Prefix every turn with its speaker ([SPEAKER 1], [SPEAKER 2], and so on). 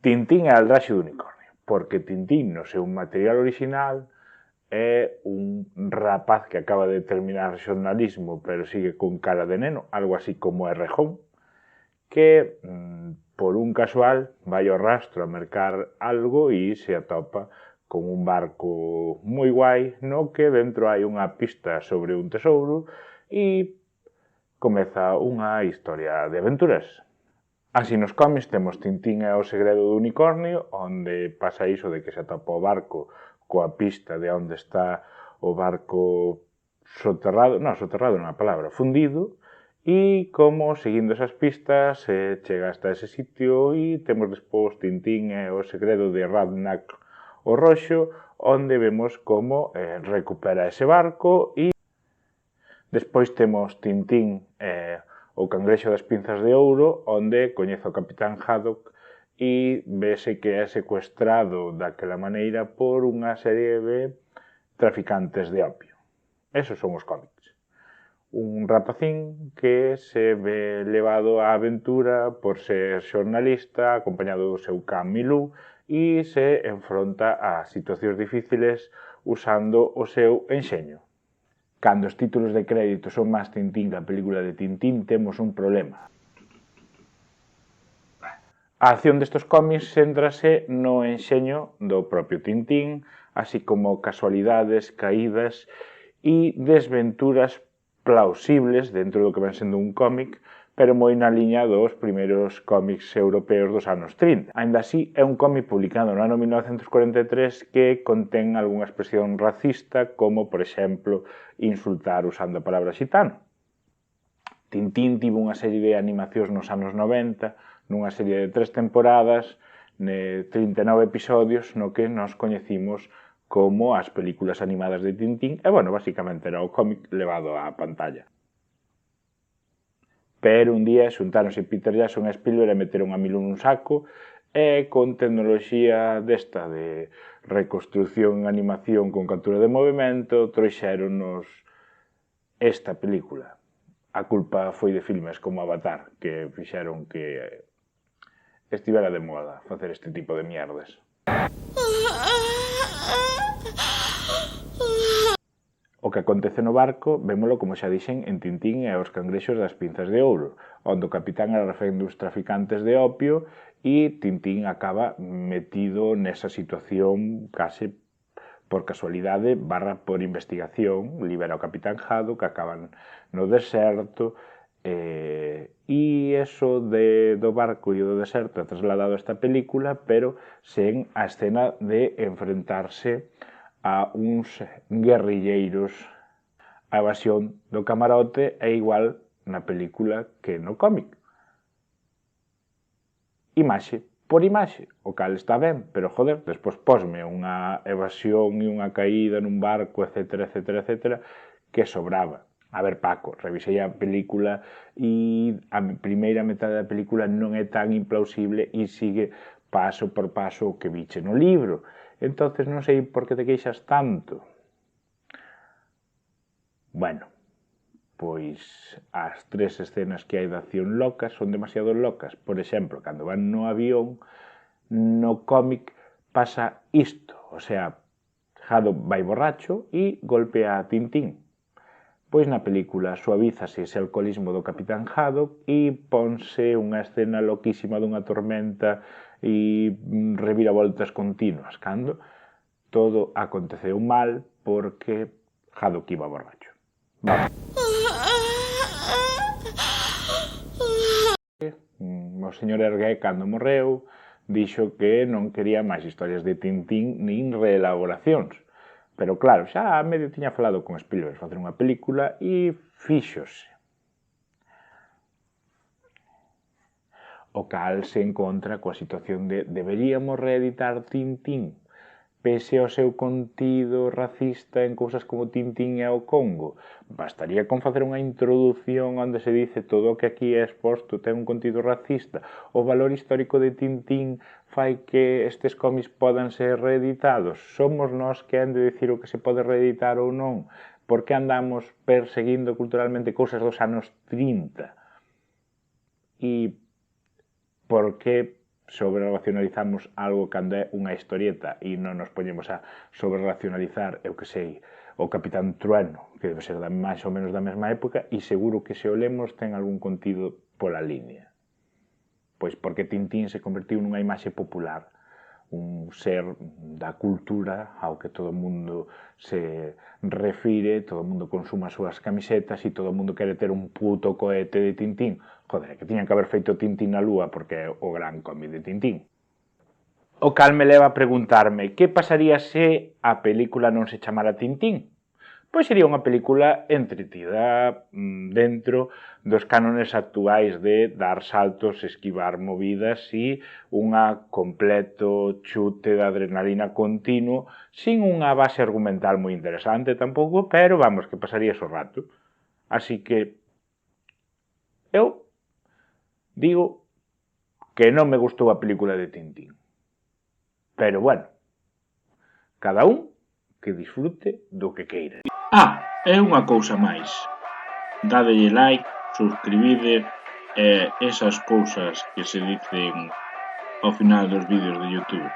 [SPEAKER 1] Tintín é a aldraxe do unicornio, porque Tintín no seu material original é un rapaz que acaba de terminar xornalismo pero sigue con cara de neno, algo así como Errejón, que por un casual vai ao rastro a mercar algo e se atopa con un barco moi guai no que dentro hai unha pista sobre un tesouro e comeza unha historia de aventuras. Así nos cómics temos Tintín e o segredo do unicornio, onde pasa iso de que se atopa o barco coa pista de onde está o barco soterrado, non, soterrado non é a palabra, fundido, e como, seguindo esas pistas, se chega hasta ese sitio e temos despois Tintín e o segredo de Radnak o Roxo, onde vemos como recupera ese barco e despois temos Tintín e o Cangrexo das Pinzas de Ouro, onde coñece o Capitán Haddock e vese que é secuestrado daquela maneira por unha serie de traficantes de opio. Esos son os cómics. Un rapacín que se ve levado á aventura por ser xornalista, acompañado do seu can Milú, e se enfronta a situacións difíciles usando o seu enxeño. Cando os títulos de crédito son máis Tintín que a película de Tintín, temos un problema. A acción destes cómics céntrase no enxeño do propio Tintín, así como casualidades, caídas e desventuras plausibles dentro do que ven sendo un cómic, pero moi na liña dos primeiros cómics europeos dos anos 30. Ainda así, é un cómic publicado no ano 1943 que contén algunha expresión racista, como, por exemplo, insultar usando a palabra xitano. Tintín tivo unha serie de animacións nos anos 90, nunha serie de 3 temporadas, 39 episodios, no que nos coñecimos como as películas animadas de Tintín, e, bueno, basicamente era o cómic levado á pantalla. Pero un día xuntáronse Peter Jackson e Spielberg e meteron a Milú nun saco e con tecnoloxía desta de reconstrucción en animación con captura de movimento trouxéronnos esta película. A culpa foi de filmes como Avatar, que fixeron que estivera de moda facer este tipo de mierdas. O que acontece no barco, vémolo, como xa dixen, en Tintín e os Cangrexos das Pinzas de Ouro, onde o capitán era refén dos traficantes de opio e Tintín acaba metido nesa situación case por casualidade barra por investigación, libera o capitán Haddock, que acaban no deserto, e eso do barco e do deserto é trasladado a esta película, pero sen a escena de enfrentarse a uns guerrilleiros. A evasión do camarote é igual na película que no cómic. Imaxe por imaxe, o cal está ben, pero, joder, despois posme unha evasión e unha caída nun barco, etcétera, etcétera, etcétera, que sobraba. A ver, Paco, revisei a película e a primeira metade da película non é tan implausible e sigue paso por paso o que viche no libro. Entonces non sei por que te queixas tanto. Bueno, pois as 3 escenas que hai de acción locas son demasiado locas. Por exemplo, cando van no avión, no cómic pasa isto. O sea, Haddock vai borracho e golpea a Tintín. Pois na película suavízase ese alcoholismo do capitán Haddock e ponse unha escena loquísima dunha tormenta e reviravoltas continuas, cando todo aconteceu mal porque Haddock iba borracho. Vamos. O señor Hergé, cando morreu, dixo que non quería máis historias de Tintín nin reelaboracións. Pero claro, xa medio tiña falado con Spielberg facer unha película e fíxose. O cal se encontra coa situación de deberíamos reeditar Tintín pese ao seu contido racista en cousas como Tintín e o Congo. Bastaría con facer unha introdución onde se dice todo o que aquí é exposto ten un contido racista. O valor histórico de Tintín fai que estes cómics podan ser reeditados. Somos nós que han de dicir o que se pode reeditar ou non. Por que andamos perseguindo culturalmente cousas dos anos 30? E por que sobreracionalizamos algo cando é unha historieta e non nos poñemos a sobreracionalizar, eu que sei, o Capitán Trueno, que debe ser máis ou menos da mesma época, e seguro que se o lemos ten algún contido pola línea. Pois porque Tintín se convertiu nunha imaxe popular, un ser da cultura ao que todo o mundo se refire, todo o mundo consuma as súas camisetas e todo o mundo quere ter un puto cohete de Tintín. Joder, que tiñan que haber feito Tintín na Lúa porque é o gran cómic de Tintín. O cal me leva a preguntarme que pasaría se a película non se chamara Tintín? Pois sería unha película entretida dentro dos cánones actuais de dar saltos, esquivar movidas e unha completo chute de adrenalina continuo sin unha base argumental moi interesante tampouco, pero vamos, que pasaría o rato. Así que eu digo que non me gustou a película de Tintín. Pero bueno, cada un que disfrute do que queira. É unha cousa máis. Dadelle like, suscribide e esas cousas que se dicen ao final dos vídeos de YouTube.